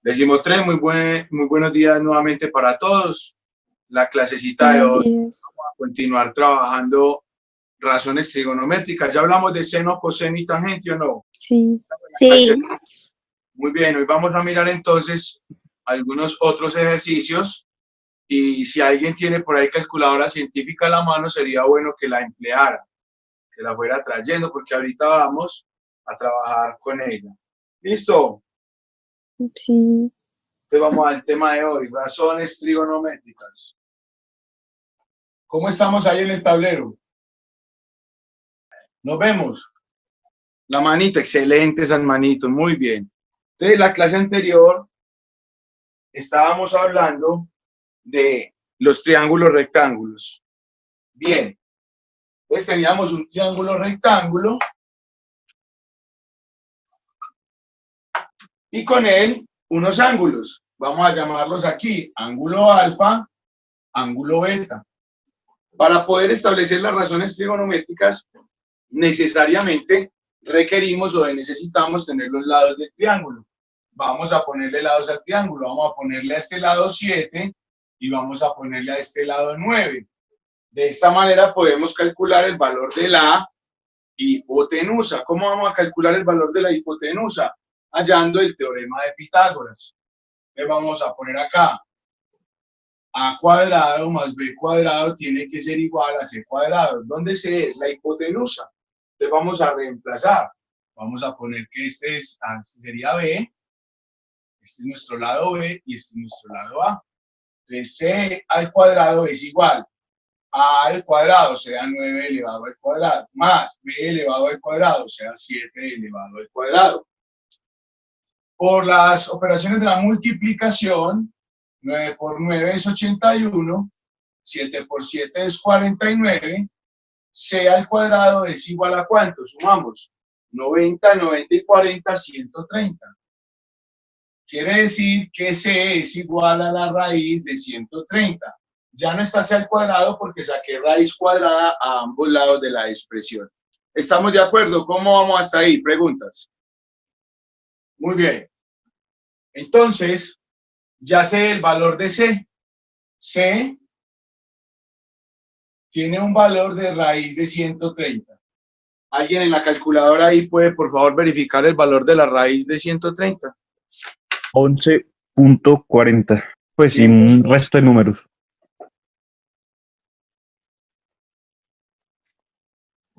Decimotres, muy buenos días nuevamente para todos. La clasecita de Buenos hoy, días. vamos a continuar trabajando razones trigonométricas. Ya hablamos de seno, coseno y tangente, ¿o no? Sí. Sí, Muy bien, hoy vamos a mirar entonces algunos otros ejercicios y si alguien tiene por ahí calculadora científica a la mano, sería bueno que la empleara, que la fuera trayendo, porque ahorita vamos a trabajar con ella. ¿Listo? Sí. Entonces vamos al tema de hoy, razones trigonométricas. ¿Cómo estamos ahí en el tablero? Nos vemos. La manito, excelente esas manitos, muy bien. Entonces, la clase anterior estábamos hablando de los triángulos rectángulos. Bien, entonces teníamos un triángulo rectángulo y con él unos ángulos. Vamos a llamarlos aquí ángulo alfa, ángulo beta. Para poder establecer las razones trigonométricas, necesariamente requerimos o necesitamos tener los lados del triángulo. Vamos a ponerle lados al triángulo, vamos a ponerle a este lado 7 y vamos a ponerle a este lado 9. De esta manera podemos calcular el valor de la hipotenusa. ¿Cómo vamos a calcular el valor de la hipotenusa? Hallando el teorema de Pitágoras. Entonces vamos a poner acá a cuadrado más b cuadrado tiene que ser igual a c cuadrado. ¿Dónde c es? La hipotenusa. Entonces vamos a reemplazar. Vamos a poner que este sería b, este es nuestro lado b y este es nuestro lado a. Entonces c al cuadrado es igual a al cuadrado, o sea 9 elevado al cuadrado, más b elevado al cuadrado, o sea 7 elevado al cuadrado. Por las operaciones de la multiplicación, 9 por 9 es 81, 7 por 7 es 49, c al cuadrado es igual a ¿cuánto? Sumamos, 90, 90 y 40, 130. Quiere decir que c es igual a la raíz de 130. Ya no está c al cuadrado porque saqué raíz cuadrada a ambos lados de la expresión. ¿Estamos de acuerdo? ¿Cómo vamos hasta ahí? Preguntas. Muy bien. Entonces, ya sé el valor de c. C tiene un valor de raíz de 130. ¿Alguien en la calculadora ahí puede, por favor, verificar el valor de la raíz de 130? 11.40. Pues Sí. sin un resto de números.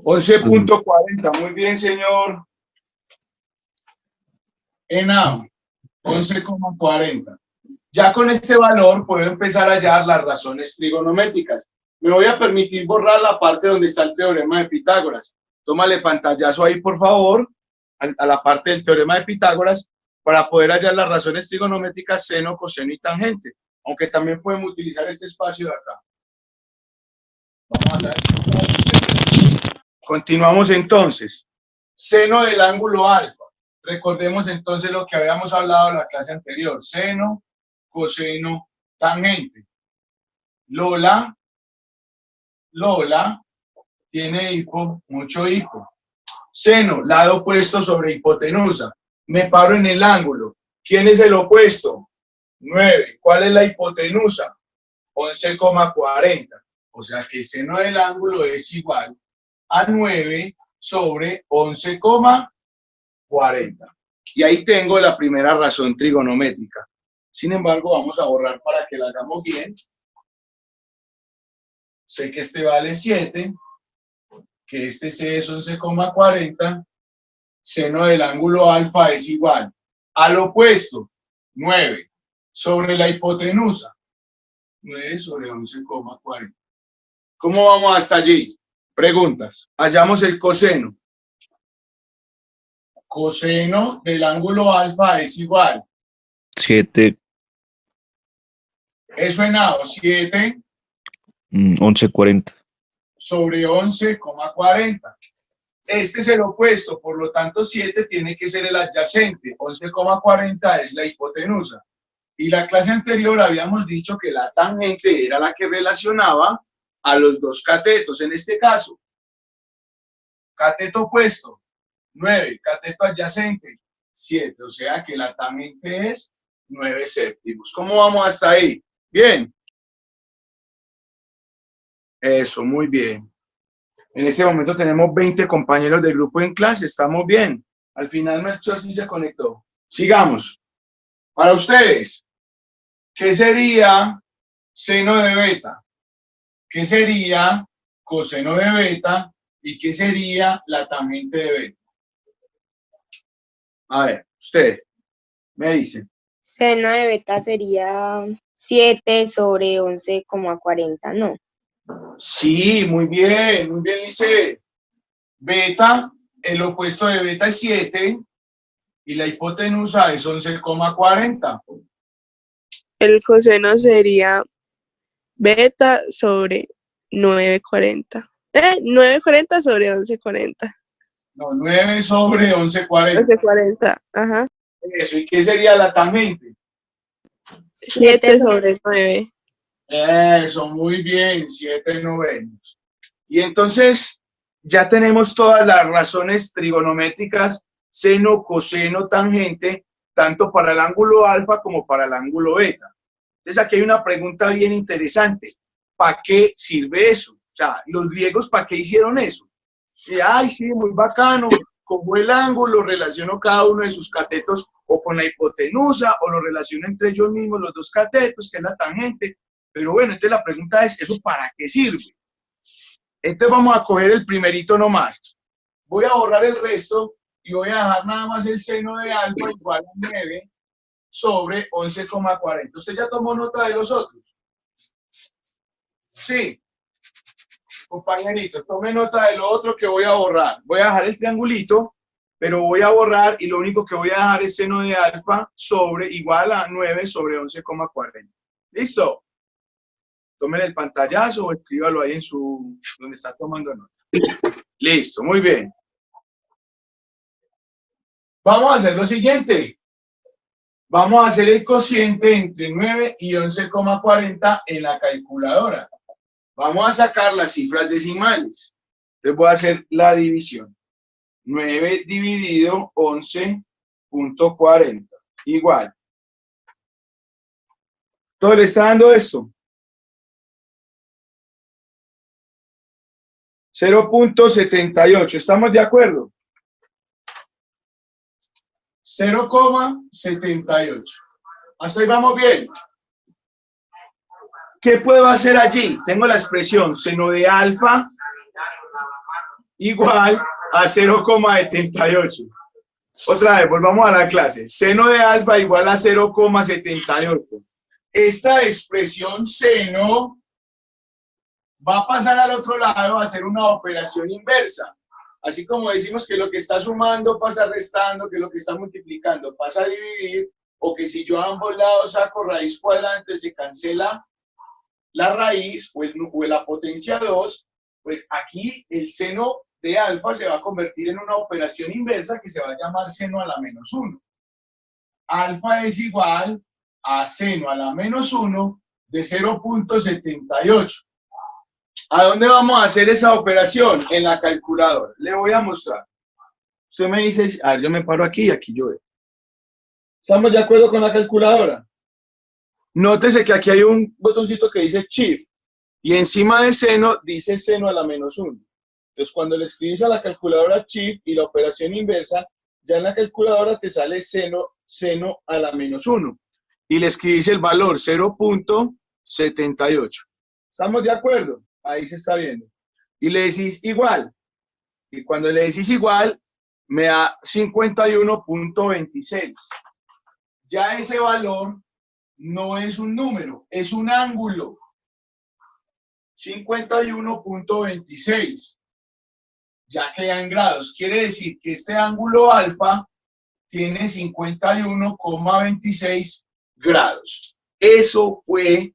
11.40. Muy bien, señor Enam. 11.40. Ya con este valor puedo empezar a hallar las razones trigonométricas. Me voy a permitir borrar la parte donde está el teorema de Pitágoras. Tómale pantallazo ahí, por favor, a la parte del teorema de Pitágoras, para poder hallar las razones trigonométricas seno, coseno y tangente. Aunque también podemos utilizar este espacio de acá. Vamos a ver. Continuamos entonces. Seno del ángulo alfa. Recordemos entonces lo que habíamos hablado en la clase anterior. Seno, coseno, tangente. Lola tiene hipo, mucho hipo. Seno, lado opuesto sobre hipotenusa. Me paro en el ángulo. ¿Quién es el opuesto? 9. ¿Cuál es la hipotenusa? 11,40. O sea que el seno del ángulo es igual a 9 sobre 11,40. Y ahí tengo la primera razón trigonométrica. Sin embargo, vamos a borrar para que la hagamos bien. Sé que este vale 7, que este C es 11,40. Seno del ángulo alfa es igual al opuesto, 9, sobre la hipotenusa, 9 sobre 11,40. ¿Cómo vamos hasta allí? Preguntas. Hallamos el coseno. Coseno del ángulo alfa es igual. 7, Eso en A, 7 11.40. sobre 11,40. Este es el opuesto, por lo tanto 7 tiene que ser el adyacente, 11,40 es la hipotenusa. Y la clase anterior habíamos dicho que la tangente era la que relacionaba a los dos catetos, en este caso. Cateto opuesto, 9, cateto adyacente, 7, o sea que la tangente es 9 séptimos. ¿Cómo vamos hasta ahí? Bien. Eso, muy bien. En este momento tenemos 20 compañeros de grupo en clase. Estamos bien. Al final Melchor sí se conectó. Sigamos. Para ustedes, ¿qué sería seno de beta? ¿Qué sería coseno de beta? ¿Y qué sería la tangente de beta? A ver, usted me dice. Seno de beta sería 7 sobre 11,40, ¿no? Sí, muy bien, dice. Beta, el opuesto de beta es 7 y la hipotenusa es 11,40. El coseno sería beta sobre 9,40. 9,40 sobre 11,40. No, 9 sobre 11,40. 11,40, ajá. Eso, ¿y qué sería la tangente? 7 sobre 9. Eso, muy bien, 7 novenos. Y entonces ya tenemos todas las razones trigonométricas, seno, coseno, tangente, tanto para el ángulo alfa como para el ángulo beta. Entonces aquí hay una pregunta bien interesante. ¿Para qué sirve eso? O sea, los griegos, ¿para qué hicieron eso? Y, ay, sí, muy bacano, como el ángulo relaciono cada uno de sus catetos o con la hipotenusa o lo relaciono entre ellos mismos los dos catetos, que es la tangente. Pero bueno, entonces la pregunta es, ¿eso para qué sirve? Entonces vamos a coger el primerito nomás. Voy a borrar el resto y voy a dejar nada más el seno de alfa igual a 9 sobre 11,40. ¿Usted ya tomó nota de los otros? Sí. Compañerito, tome nota de lo otro que voy a borrar. Voy a dejar el triangulito, pero voy a borrar y lo único que voy a dejar es seno de alfa sobre igual a 9 sobre 11,40. ¿Listo? Tomen el pantallazo o escríbalo ahí en su, donde está tomando nota. Listo, muy bien. Vamos a hacer lo siguiente. Vamos a hacer el cociente entre 9 y 11,40 en la calculadora. Vamos a sacar las cifras decimales. Entonces voy a hacer la división. 9 dividido 11,40. Igual. ¿Todo le está dando esto? 0,78. ¿Estamos de acuerdo? 0,78. Hasta ahí vamos bien. ¿Qué puedo hacer allí? Tengo la expresión seno de alfa igual a 0,78. Otra vez, volvamos a la clase. Seno de alfa igual a 0,78. Esta expresión seno va a pasar al otro lado a hacer una operación inversa. Así como decimos que lo que está sumando pasa restando, que lo que está multiplicando pasa a dividir, o que si yo a ambos lados saco raíz cuadrada, entonces se cancela la raíz o la potencia 2, pues aquí el seno de alfa se va a convertir en una operación inversa que se va a llamar seno a la menos 1. Alfa es igual a seno a la menos 1 de 0,78. ¿A dónde vamos a hacer esa operación? En la calculadora. Le voy a mostrar. Usted me dice, a ver, yo me paro aquí y aquí yo veo. ¿Estamos de acuerdo con la calculadora? Nótese que aquí hay un botoncito que dice Shift y encima de seno dice seno a la menos 1. Entonces, cuando le escribes a la calculadora Shift y la operación inversa, ya en la calculadora te sale seno a la menos 1 y le escribís el valor 0,78. ¿Estamos de acuerdo? Ahí se está viendo. Y le decís igual. Y cuando le decís igual, me da 51,26. Ya ese valor no es un número, es un ángulo. 51,26. Ya queda en grados. Quiere decir que este ángulo alfa tiene 51,26 grados. Eso fue,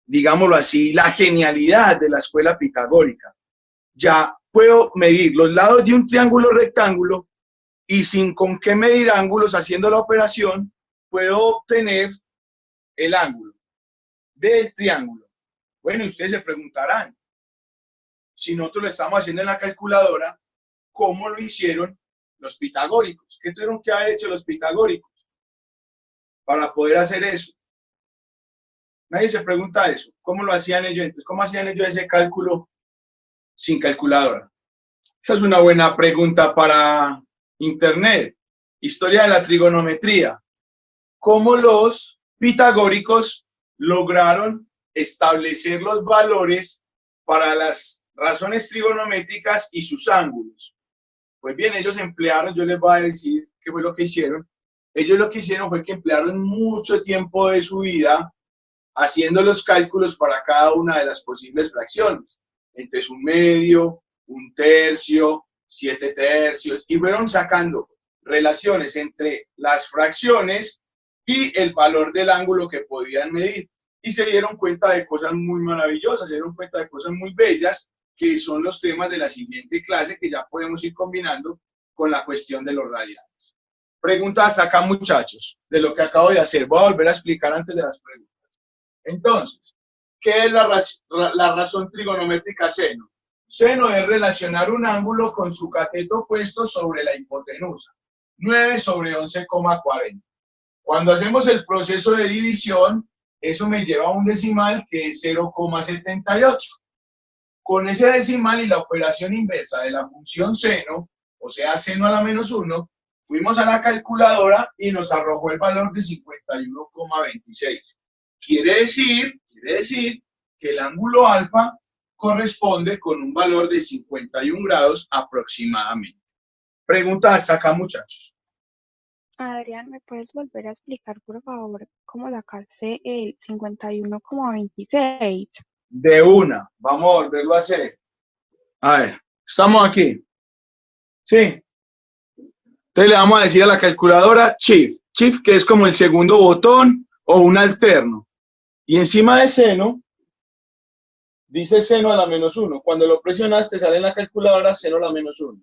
digámoslo así, la genialidad de la escuela pitagórica. Ya puedo medir los lados de un triángulo rectángulo y sin con qué medir ángulos haciendo la operación, puedo obtener el ángulo del triángulo. Bueno, ustedes se preguntarán, si nosotros lo estamos haciendo en la calculadora, ¿cómo lo hicieron los pitagóricos? ¿Qué tuvieron que haber hecho los pitagóricos? para poder hacer eso? Nadie se pregunta eso. ¿Cómo lo hacían ellos? Entonces, ¿cómo hacían ellos ese cálculo sin calculadora? Esa es una buena pregunta para Internet. Historia de la trigonometría. ¿Cómo los pitagóricos lograron establecer los valores para las razones trigonométricas y sus ángulos? Pues bien, ellos emplearon, yo les voy a decir qué fue lo que hicieron. Ellos lo que hicieron fue que emplearon mucho tiempo de su vida haciendo los cálculos para cada una de las posibles fracciones. Entonces, un medio, un tercio, 7 tercios, y fueron sacando relaciones entre las fracciones y el valor del ángulo que podían medir. Y se dieron cuenta de cosas muy maravillosas, se dieron cuenta de cosas muy bellas, que son los temas de la siguiente clase, que ya podemos ir combinando con la cuestión de los radianes. Preguntas acá, muchachos, de lo que acabo de hacer. Voy a volver a explicar antes de las preguntas. Entonces, ¿qué es la razón trigonométrica seno? Seno es relacionar un ángulo con su cateto opuesto sobre la hipotenusa. 9 sobre 11,40. Cuando hacemos el proceso de división, eso me lleva a un decimal que es 0,78. Con ese decimal y la operación inversa de la función seno, o sea, seno a la menos 1, fuimos a la calculadora y nos arrojó el valor de 51,26. Quiere decir que el ángulo alfa corresponde con un valor de 51 grados aproximadamente. Pregunta hasta acá, muchachos. Adrián, ¿me puedes volver a explicar, por favor, cómo sacarse el 51,26? De una, vamos a volverlo a hacer. A ver, estamos aquí. ¿Sí? Entonces le vamos a decir a la calculadora Shift. Shift, que es como el segundo botón o un alterno. Y encima de seno, dice seno a la menos 1. Cuando lo presionas, te sale en la calculadora seno a la menos 1.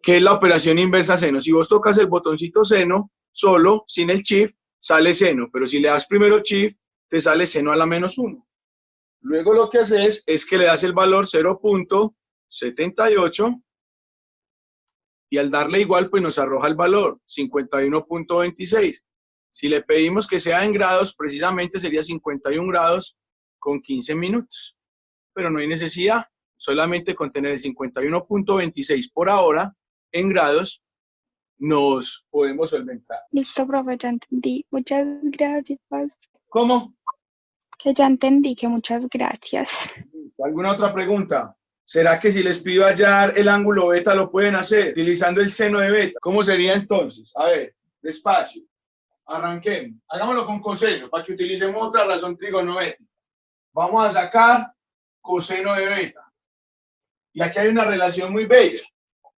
Que es la operación inversa seno. Si vos tocas el botoncito seno, solo, sin el shift, sale seno. Pero si le das primero shift, te sale seno a la menos 1. Luego lo que haces es que le das el valor 0,78 y al darle igual, pues nos arroja el valor 51,26. Si le pedimos que sea en grados, precisamente sería 51 grados con 15 minutos. Pero no hay necesidad, solamente con tener el 51,26 por ahora en grados, nos podemos solventar. Listo, profe, ya entendí. Muchas gracias. ¿Cómo? Que ya entendí, que muchas gracias. ¿Alguna otra pregunta? ¿Será que si les pido hallar el ángulo beta lo pueden hacer utilizando el seno de beta? ¿Cómo sería entonces? A ver, despacio. Arranquemos. Hagámoslo con coseno para que utilicemos otra razón trigonométrica. Vamos a sacar coseno de beta. Y aquí hay una relación muy bella.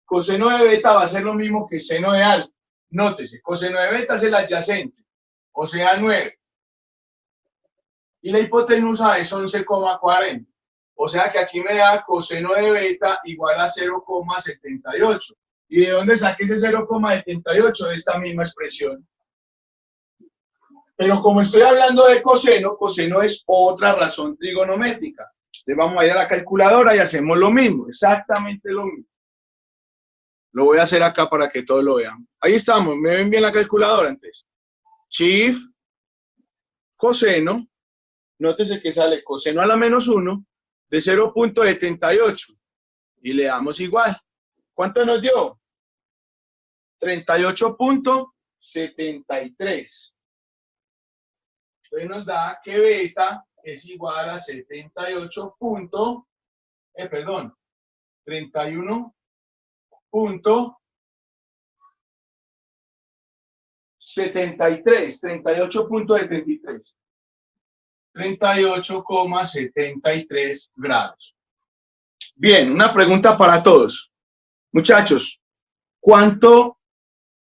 Coseno de beta va a ser lo mismo que seno de alfa. Nótese, coseno de beta es el adyacente, o sea, 9. Y la hipotenusa es 11,40. O sea que aquí me da coseno de beta igual a 0,78. ¿Y de dónde saqué ese 0,78? De esta misma expresión. Pero como estoy hablando de coseno, coseno es otra razón trigonométrica. Entonces vamos a ir a la calculadora y hacemos lo mismo, exactamente lo mismo. Lo voy a hacer acá para que todos lo vean. Ahí estamos, ¿me ven bien la calculadora antes? Shift, coseno, nótese que sale coseno a la menos 1 de 0,78 y le damos igual. ¿Cuánto nos dio? 38,73. Entonces nos da que beta es igual a 38,73 grados. Bien, una pregunta para todos. Muchachos,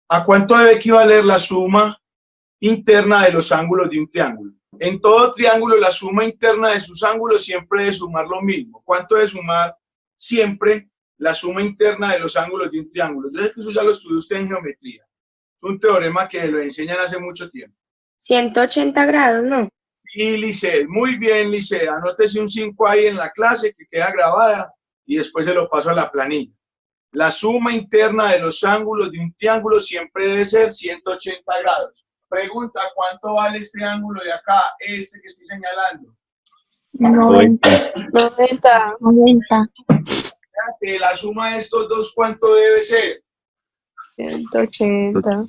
¿a cuánto debe equivaler la suma interna de los ángulos de un triángulo? En todo triángulo, la suma interna de sus ángulos siempre debe sumar lo mismo. ¿Cuánto debe sumar siempre la suma interna de los ángulos de un triángulo? Yo sé que eso ya lo estudió usted en geometría. Es un teorema que lo enseñan hace mucho tiempo. 180 grados, ¿no? Sí, Lisset, muy bien, Lisset. Anótese un 5 ahí en la clase que queda grabada y después se lo paso a la planilla. La suma interna de los ángulos de un triángulo siempre debe ser 180 grados. Pregunta, ¿cuánto vale este ángulo de acá? Este que estoy señalando. 90. 90. 90. Fíjate, la suma de estos dos, ¿cuánto debe ser? 180.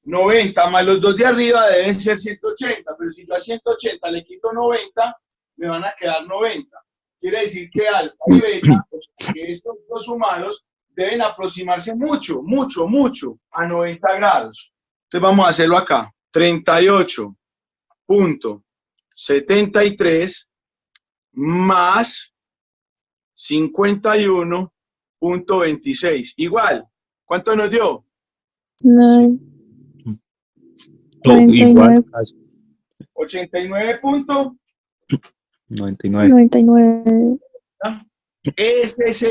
90 más los dos de arriba deben ser 180, pero si yo a 180 le quito 90, me van a quedar 90. Quiere decir que alfa y beta, o sea, que estos dos sumados deben aproximarse mucho, mucho, mucho a 90 grados. Entonces vamos a hacerlo acá. 38.73 más 51.26. Igual, ¿cuánto nos dio? Todo igual. 89.99. 99. Ese es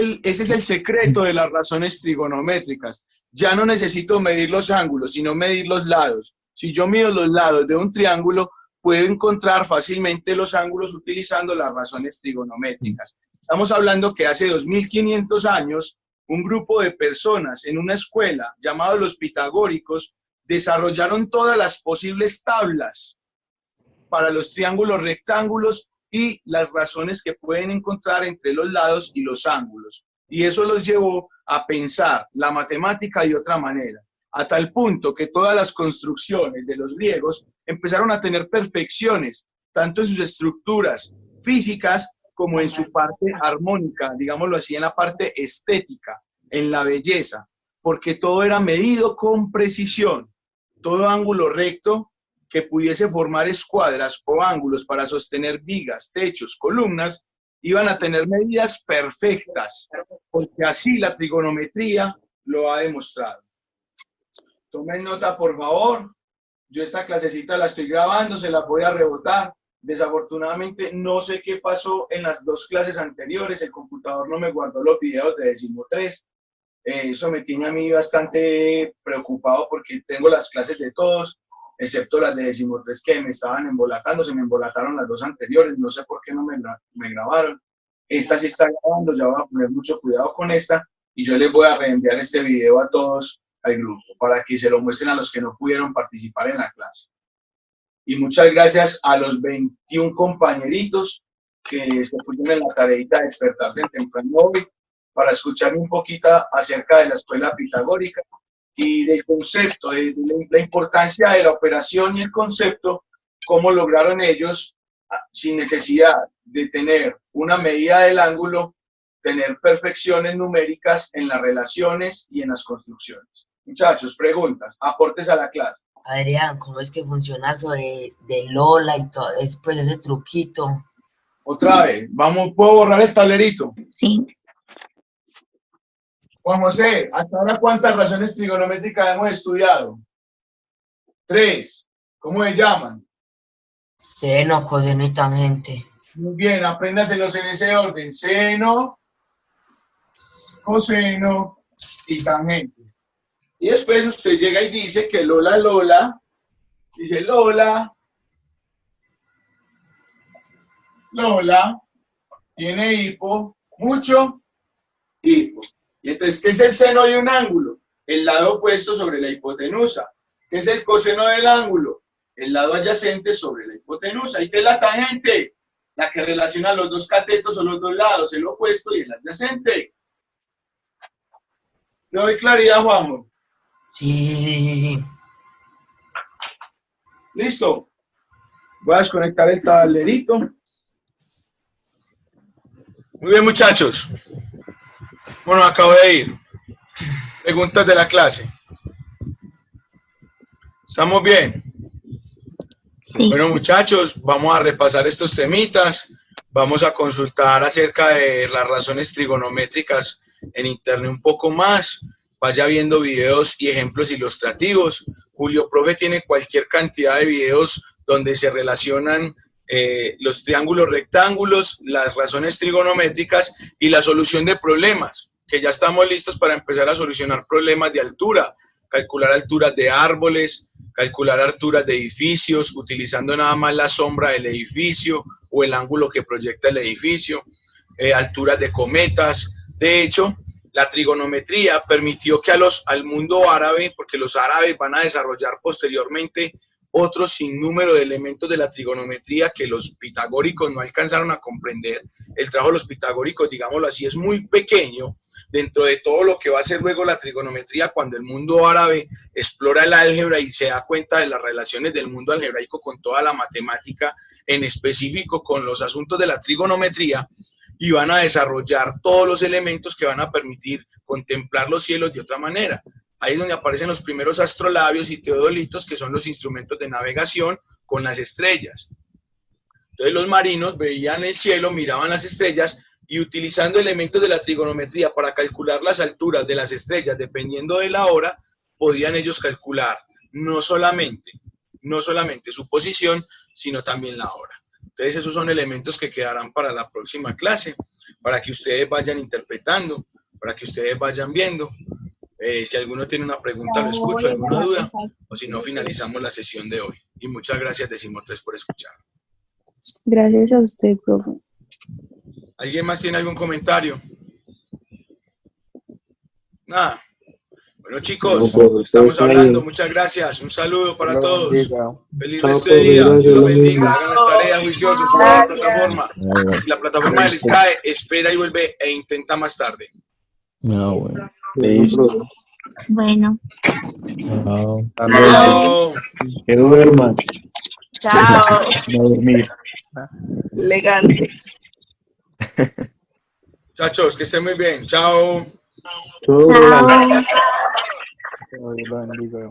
el secreto de las razones trigonométricas. Ya no necesito medir los ángulos, sino medir los lados. Si yo mido los lados de un triángulo, puedo encontrar fácilmente los ángulos utilizando las razones trigonométricas. Estamos hablando que hace 2500 años, un grupo de personas en una escuela llamados los pitagóricos desarrollaron todas las posibles tablas para los triángulos rectángulos y las razones que pueden encontrar entre los lados y los ángulos. Y eso los llevó a pensar la matemática de otra manera, a tal punto que todas las construcciones de los griegos empezaron a tener perfecciones, tanto en sus estructuras físicas como en su parte armónica, digámoslo así, en la parte estética, en la belleza, porque todo era medido con precisión. Todo ángulo recto que pudiese formar escuadras o ángulos para sostener vigas, techos, columnas, iban a tener medidas perfectas, porque así la trigonometría lo ha demostrado. Tomen nota, por favor. Yo esta clasecita la estoy grabando, se la voy a rebotar. Desafortunadamente no sé qué pasó en las dos clases anteriores, el computador no me guardó los videos de 13. Eso me tiene a mí bastante preocupado porque tengo las clases de todos, excepto las de 13 que me estaban embolatando, se me embolataron las dos anteriores, no sé por qué no me grabaron. Esta sí está grabando, ya voy a poner mucho cuidado con esta y yo les voy a reenviar este video a todos al grupo para que se lo muestren a los que no pudieron participar en la clase. Y muchas gracias a los 21 compañeritos que se pusieron en la tareita de despertarse en temprano hoy para escuchar un poquito acerca de la escuela pitagórica y del concepto, de la importancia de la operación y el concepto, cómo lograron ellos, sin necesidad de tener una medida del ángulo, tener perfecciones numéricas en las relaciones y en las construcciones. Muchachos, preguntas, aportes a la clase. Adrián, ¿cómo es que funciona eso de Lola y todo pues ese truquito? Otra vez, ¿puedo borrar el tablerito? Sí. Juan José, ¿hasta ahora cuántas razones trigonométricas hemos estudiado? 3. ¿Cómo se llaman? Seno, coseno y tangente. Muy bien, apréndaselos en ese orden. Seno, coseno y tangente. Y después usted llega y dice que Lola, dice Lola tiene hipo, mucho hipo. Y entonces, ¿qué es el seno de un ángulo? El lado opuesto sobre la hipotenusa. ¿Qué es el coseno del ángulo? El lado adyacente sobre la hipotenusa. ¿Y qué es la tangente? La que relaciona los dos catetos o los dos lados, el opuesto y el adyacente. ¿Le doy claridad, Juanjo? Sí. ¿Listo? Voy a desconectar el tablerito. Muy bien, muchachos. Bueno, acabo de ir. Preguntas de la clase. ¿Estamos bien? Sí. Bueno, muchachos, vamos a repasar estos temitas. Vamos a consultar acerca de las razones trigonométricas en internet un poco más. Vaya viendo videos y ejemplos ilustrativos. Julio Profe tiene cualquier cantidad de videos donde se relacionan los triángulos rectángulos, las razones trigonométricas y la solución de problemas, que ya estamos listos para empezar a solucionar problemas de altura, calcular alturas de árboles, calcular alturas de edificios, utilizando nada más la sombra del edificio o el ángulo que proyecta el edificio, alturas de cometas. De hecho, La trigonometría permitió que al mundo árabe, porque los árabes van a desarrollar posteriormente otro sinnúmero de elementos de la trigonometría que los pitagóricos no alcanzaron a comprender. El trabajo de los pitagóricos, digámoslo así, es muy pequeño dentro de todo lo que va a ser luego la trigonometría cuando el mundo árabe explora el álgebra y se da cuenta de las relaciones del mundo algebraico con toda la matemática, en específico con los asuntos de la trigonometría, y van a desarrollar todos los elementos que van a permitir contemplar los cielos de otra manera. Ahí es donde aparecen los primeros astrolabios y teodolitos, que son los instrumentos de navegación con las estrellas. Entonces los marinos veían el cielo, miraban las estrellas y utilizando elementos de la trigonometría para calcular las alturas de las estrellas dependiendo de la hora, podían ellos calcular no solamente su posición, sino también la hora. Entonces esos son elementos que quedarán para la próxima clase, para que ustedes vayan interpretando, para que ustedes vayan viendo. Si alguno tiene una pregunta, lo escucho, alguna duda, o si no, finalizamos la sesión de hoy. Y muchas gracias, Decimotres, por escuchar. Gracias a usted, profe. ¿Alguien más tiene algún comentario? Nada. Bueno, chicos, estamos hablando. Muchas gracias. Un saludo para todos. Feliz resto de día. Dios los bendiga. Hagan las tareas juiciosos. Suban a la plataforma. Si la plataforma les cae, espera y vuelve e intenta más tarde. No, bueno. Bueno. Chao. Que duerman. Chao. No dormir. Elegante. Muchachos, que estén muy bien. Chao. Chao. Dios lo bendiga.